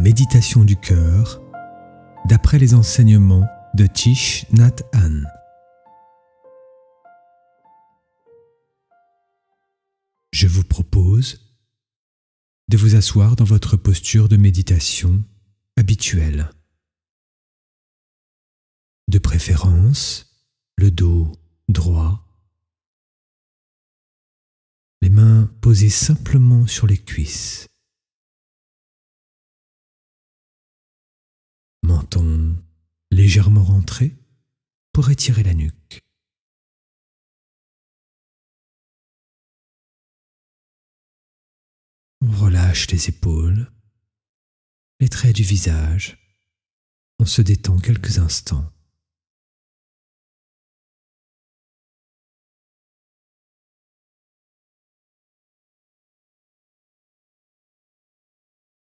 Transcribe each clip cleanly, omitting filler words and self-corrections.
méditation du cœur d'après les enseignements de Thich Nhat Hanh. Je vous propose de vous asseoir dans votre posture de méditation habituelle. De préférence, le dos droit, les mains posées simplement sur les cuisses, menton légèrement rentré pour étirer la nuque. On relâche les épaules, les traits du visage. On se détend quelques instants.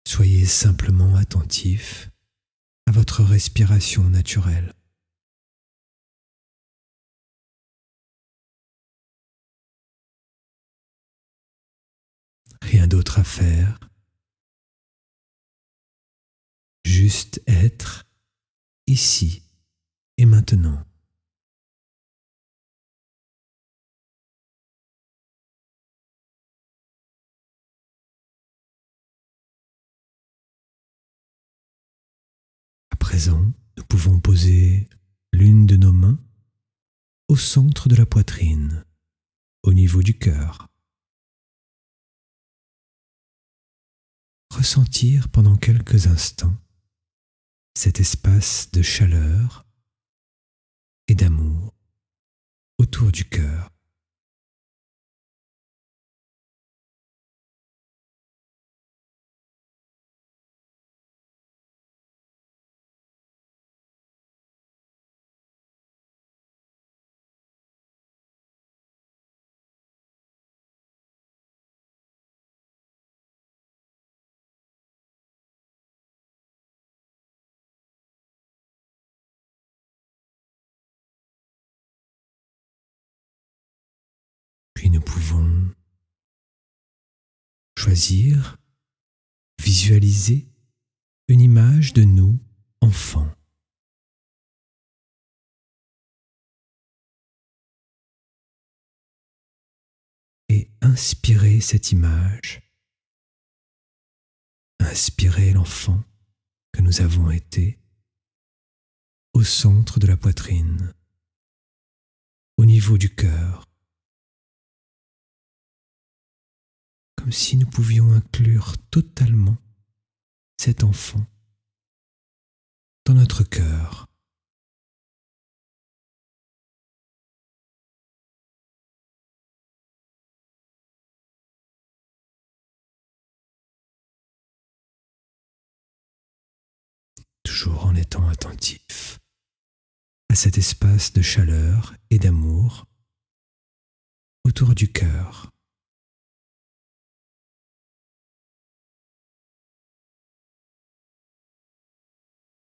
Soyez simplement attentif à votre respiration naturelle. Rien d'autre à faire, juste être ici et maintenant. À présent, nous pouvons poser l'une de nos mains au centre de la poitrine, au niveau du cœur. Ressentir pendant quelques instants cet espace de chaleur et d'amour autour du cœur. Puis nous pouvons choisir, visualiser une image de nous, enfants. Et inspirer cette image, inspirer l'enfant que nous avons été au centre de la poitrine, au niveau du cœur, comme si nous pouvions inclure totalement cet enfant dans notre cœur. Toujours en étant attentif à cet espace de chaleur et d'amour autour du cœur.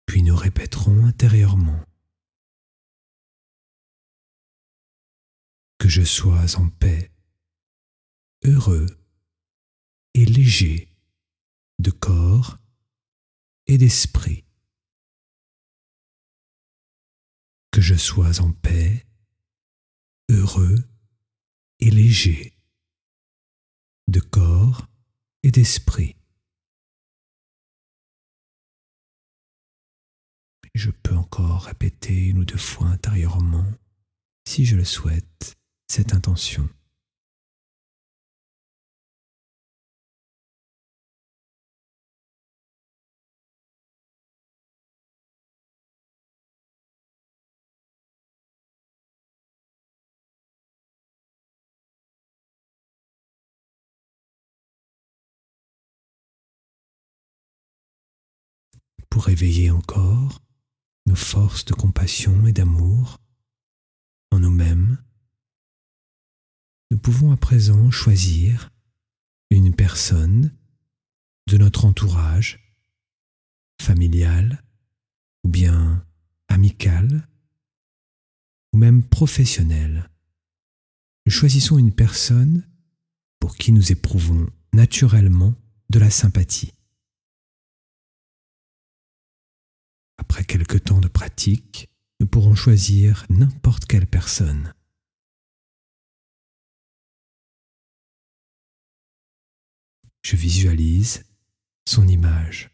Puis nous répéterons intérieurement que je sois en paix, heureux et léger de corps et d'esprit. Que je sois en paix, heureux et léger de corps et d'esprit. Je peux encore répéter une ou deux fois intérieurement, si je le souhaite, cette intention. Pour éveiller encore nos forces de compassion et d'amour en nous-mêmes, nous pouvons à présent choisir une personne de notre entourage, familial ou bien amical ou même professionnel. Choisissons une personne pour qui nous éprouvons naturellement de la sympathie. Après quelque temps de pratique, nous pourrons choisir n'importe quelle personne. Je visualise son image.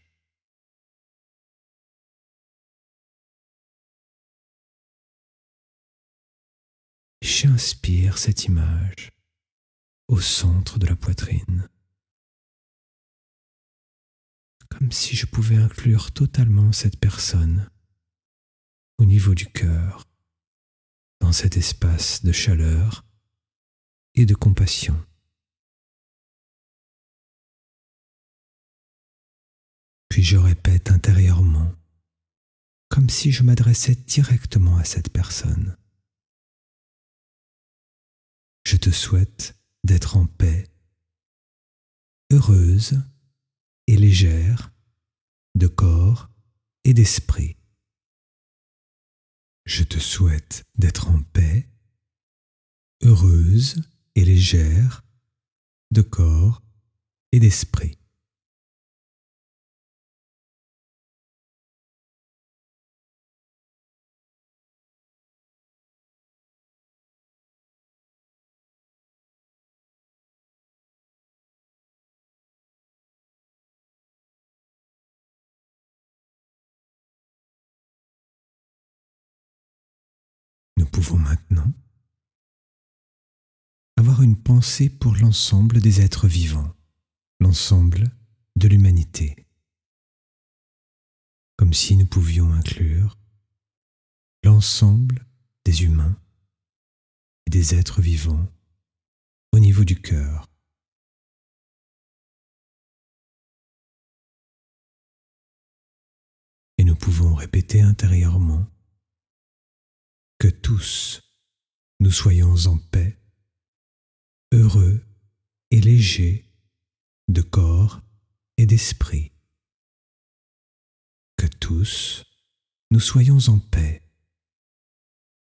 J'inspire cette image au centre de la poitrine, comme si je pouvais inclure totalement cette personne au niveau du cœur, dans cet espace de chaleur et de compassion. Puis je répète intérieurement, comme si je m'adressais directement à cette personne. Je te souhaite d'être en paix, heureuse et légère de corps et d'esprit. Je te souhaite d'être en paix, heureuse et légère de corps et d'esprit. Nous pouvons maintenant avoir une pensée pour l'ensemble des êtres vivants, l'ensemble de l'humanité, comme si nous pouvions inclure l'ensemble des humains et des êtres vivants au niveau du cœur. Et nous pouvons répéter intérieurement que tous nous soyons en paix, heureux et légers de corps et d'esprit. Que tous nous soyons en paix,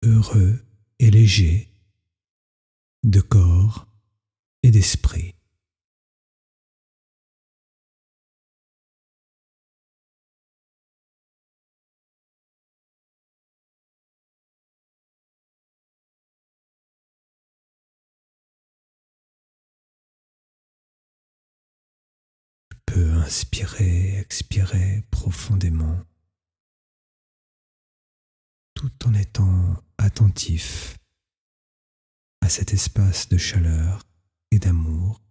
heureux et légers de corps et d'esprit. Je peux inspirer, expirer profondément, tout en étant attentif à cet espace de chaleur et d'amour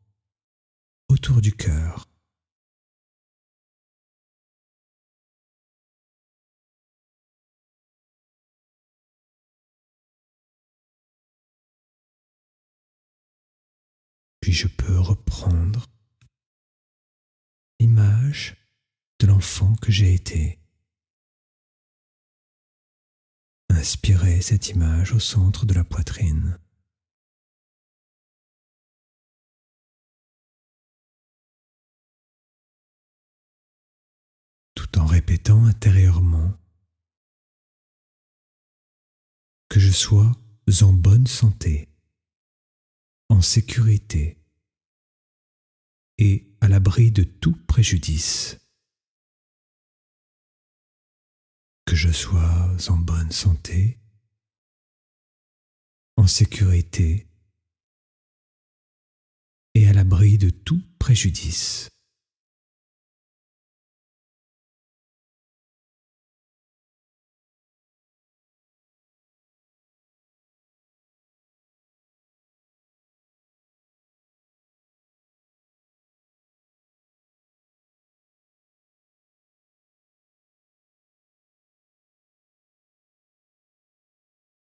autour du cœur. Puis je peux reprendre l'image de l'enfant que j'ai été. Inspirez cette image au centre de la poitrine. Tout en répétant intérieurement que je sois en bonne santé, en sécurité et à l'abri de tout préjudice. Que je sois en bonne santé, en sécurité et à l'abri de tout préjudice.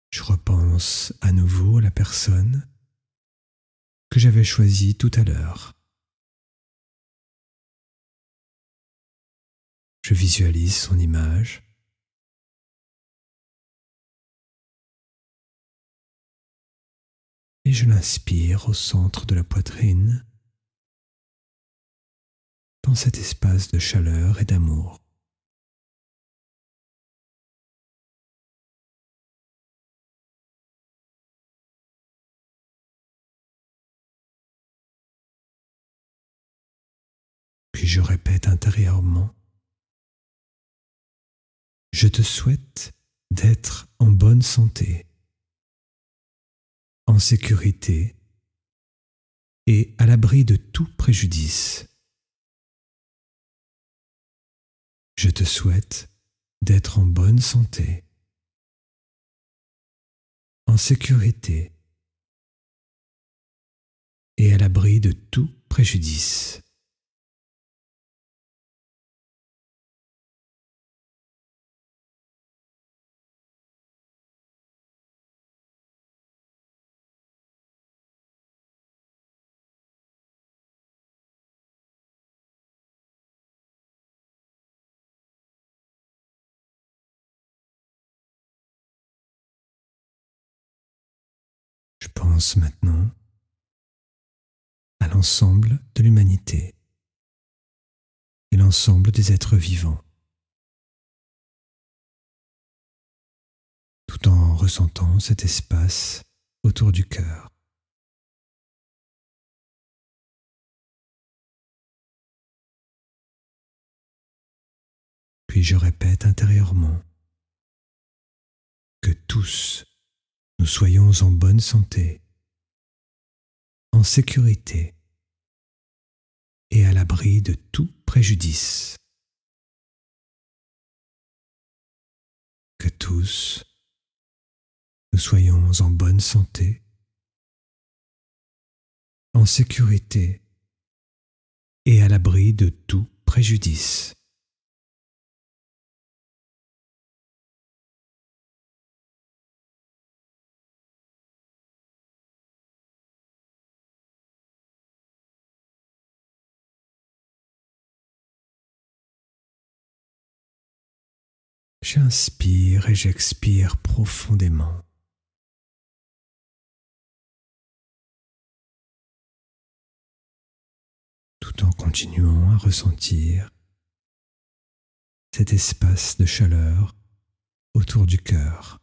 Je repense à nouveau à la personne que j'avais choisie tout à l'heure. Je visualise son image. Et je l'inspire au centre de la poitrine, dans cet espace de chaleur et d'amour. Puis je répète intérieurement Je te souhaite d'être en bonne santé, en sécurité et à l'abri de tout préjudice. Je te souhaite d'être en bonne santé, en sécurité et à l'abri de tout préjudice. Je pense maintenant à l'ensemble de l'humanité et l'ensemble des êtres vivants, tout en ressentant cet espace autour du cœur. Puis je répète intérieurement que tous nous soyons en bonne santé, en sécurité et à l'abri de tout préjudice. Que tous nous soyons en bonne santé, en sécurité et à l'abri de tout préjudice. J'inspire et j'expire profondément. Tout en continuant à ressentir cet espace de chaleur autour du cœur.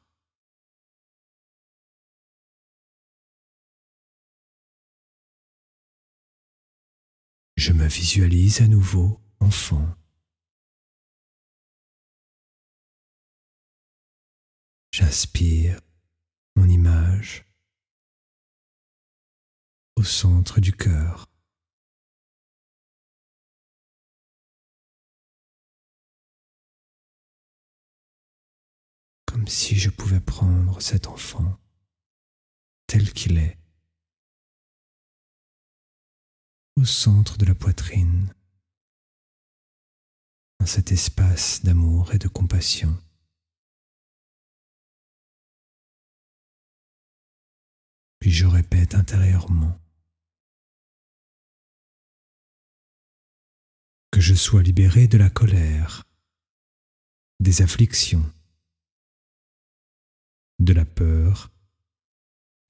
Je me visualise à nouveau enfant. J'inspire mon image au centre du cœur. Comme si je pouvais prendre cet enfant tel qu'il est, au centre de la poitrine, dans cet espace d'amour et de compassion. Puis je répète intérieurement que je sois libéré de la colère, des afflictions, de la peur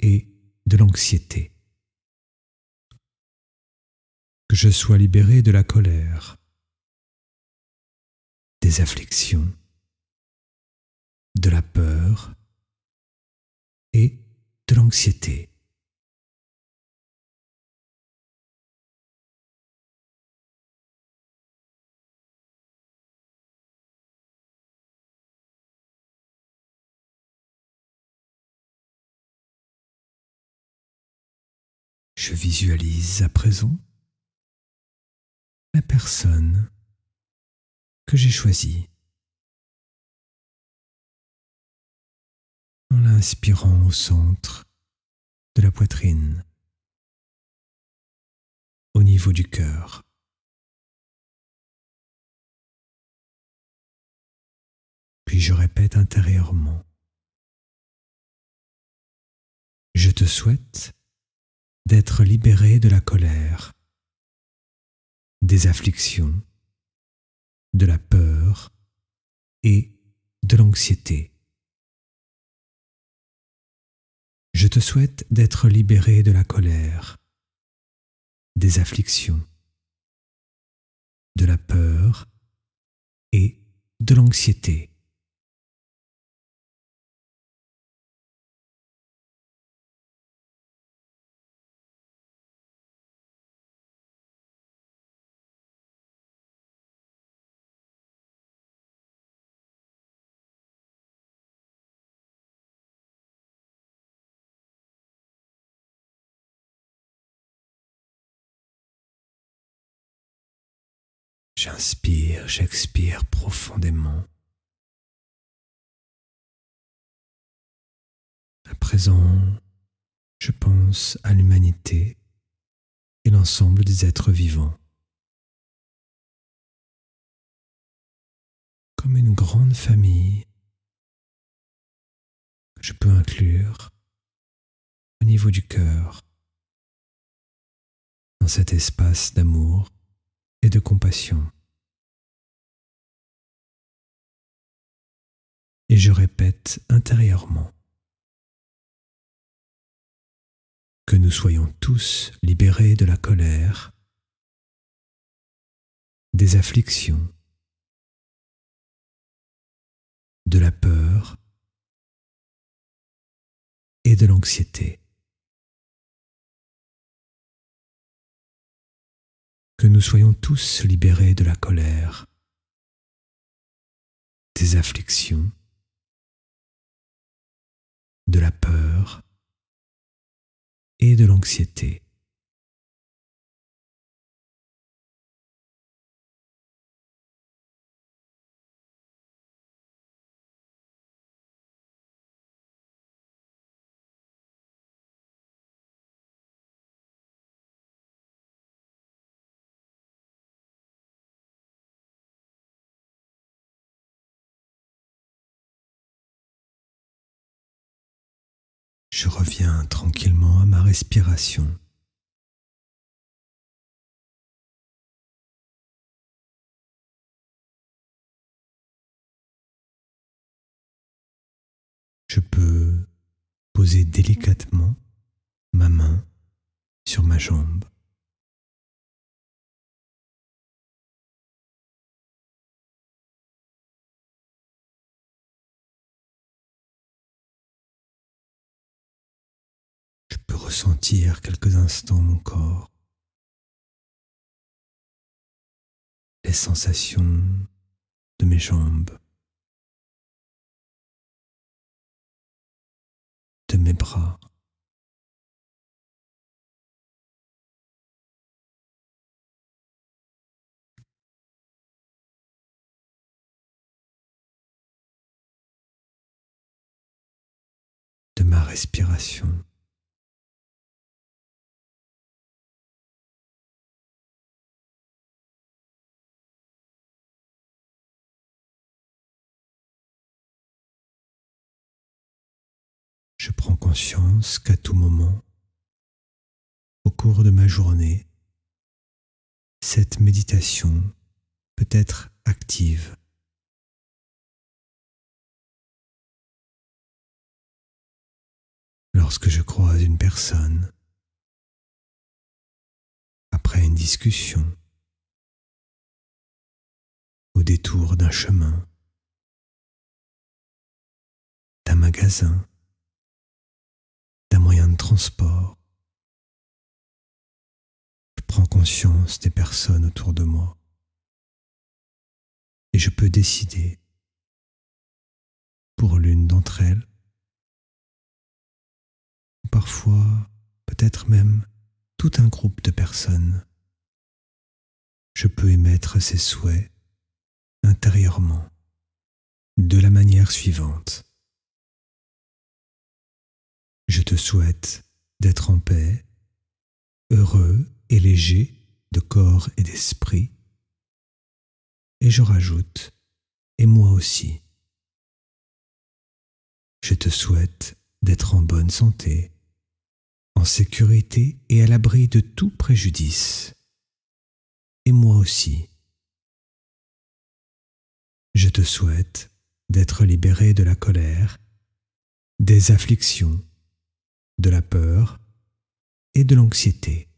et de l'anxiété. Que je sois libéré de la colère, des afflictions, de la peur et de l'anxiété. Je visualise à présent la personne que j'ai choisie en l'inspirant au centre de la poitrine, au niveau du cœur. Puis je répète intérieurement: je te souhaite d'être libéré de la colère, des afflictions, de la peur et de l'anxiété. Je te souhaite d'être libéré de la colère, des afflictions, de la peur et de l'anxiété. J'inspire, j'expire profondément. À présent, je pense à l'humanité et l'ensemble des êtres vivants. Comme une grande famille que je peux inclure au niveau du cœur, dans cet espace d'amour et de compassion. Et je répète intérieurement que nous soyons tous libérés de la colère, des afflictions, de la peur et de l'anxiété. Que nous soyons tous libérés de la colère, des afflictions, de la peur et de l'anxiété. Je reviens tranquillement à ma respiration. Je peux poser délicatement ma main sur ma jambe. Je peux ressentir quelques instants mon corps, les sensations de mes jambes, de mes bras. De ma respiration. Je prends conscience qu'à tout moment, au cours de ma journée, cette méditation peut être active. Lorsque je croise une personne, après une discussion, au détour d'un chemin, d'un magasin, d'un moyen de transport, je prends conscience des personnes autour de moi et je peux décider pour l'une d'entre elles, ou parfois peut-être même tout un groupe de personnes, je peux émettre ces souhaits intérieurement de la manière suivante. Je te souhaite d'être en paix, heureux et léger de corps et d'esprit. Et je rajoute, et moi aussi. Je te souhaite d'être en bonne santé, en sécurité et à l'abri de tout préjudice. Et moi aussi. Je te souhaite d'être libéré de la colère, des afflictions, de la peur et de l'anxiété.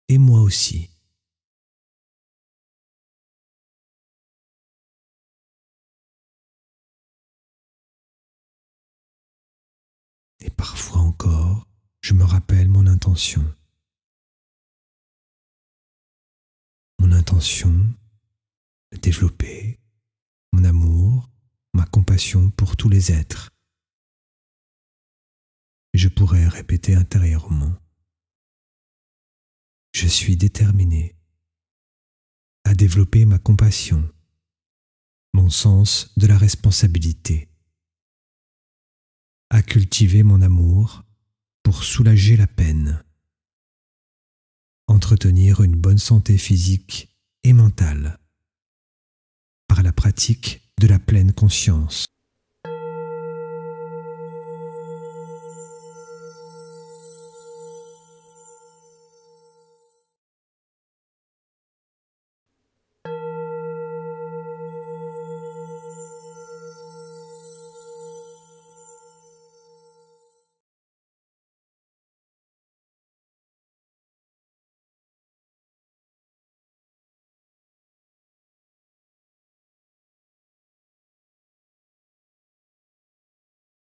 Et moi aussi. Et parfois encore, je me rappelle mon intention. Mon intention de développer mon amour, ma compassion pour tous les êtres. Et je pourrais répéter intérieurement. Je suis déterminé à développer ma compassion, mon sens de la responsabilité, à cultiver mon amour pour soulager la peine, entretenir une bonne santé physique et mentale par la pratique de la pleine conscience.